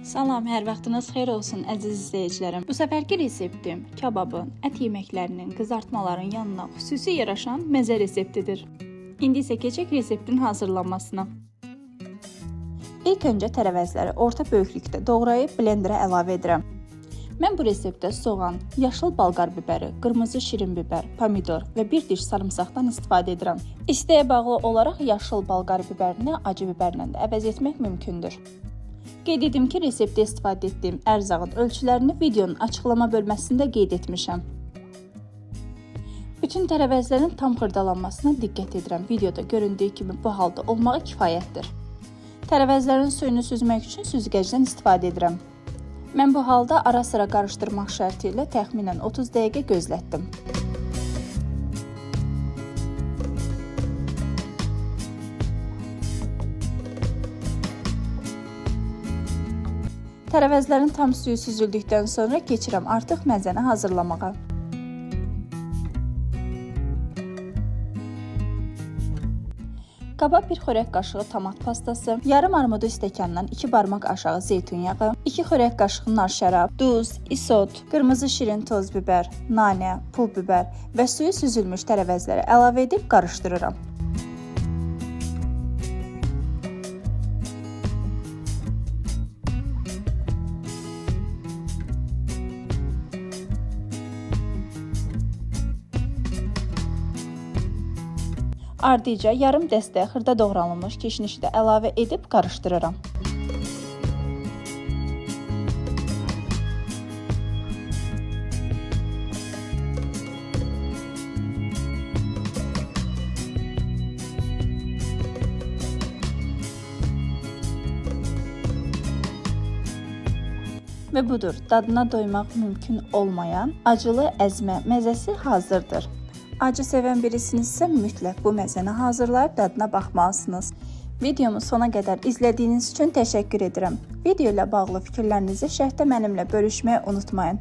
Salam, hər vaxtınız xeyir olsun əziz izləyicilərim. Bu səfərki reseptim kababın, ət yeməklərinin, qızartmaların yanına xüsusi yaraşan məzə reseptidir. İndi isə keçək reseptin hazırlanmasına. İlk öncə tərəvəzləri orta böyüklükdə doğrayıb blenderə əlavə edirəm. Mən bu reseptdə soğan, yaşıl balqar bibəri, qırmızı şirin bibər, pomidor və bir diş sarımsaqdan istifadə edirəm. İstəyə bağlı olaraq yaşıl balqar bibərini acı bibərlə də əvəz etmək mümkündür. Qeyd edim ki, reseptdə istifadə etdiyim ərzağın ölçülərini videonun açıqlama bölməsində qeyd etmişəm. Bütün tərəvəzlərin tam xırdalanmasına diqqət edirəm. Videoda göründüyü kimi bu halda olmağı kifayətdir. Tərəvəzlərin suyunu süzmək üçün süzgəcdən istifadə edirəm. Mən bu halda ara-sıra qarışdırmaq şərti ilə təxminən 30 dəqiqə gözlətdim. Tərəvəzlərin tam suyu süzüldükdən sonra keçirəm artıq məzəni hazırlamağa. Qaba bir xörək qaşığı tomat pastası, yarım armudu stəkandan 2 barmaq aşağı zeytun yağı, 2 xörək qaşığı nar şərab, duz, isot, qırmızı şirin toz bibər, nanə, pul bibər və suyu süzülmüş tərəvəzləri əlavə edib qarışdırıram. Ardıca yarım dəstə xırda doğranılmış kişnişi də əlavə edib qarışdırıram. Və budur, dadına doymaq mümkün olmayan acılı əzmə məzəsi hazırdır. Acı sevən birisinizsə mütləq bu məzəni hazırlayıb dadına baxmalısınız. Videomu sona qədər izlədiyiniz üçün təşəkkür edirəm. Video ilə bağlı fikirlərinizi şərhdə mənimlə bölüşməyi unutmayın.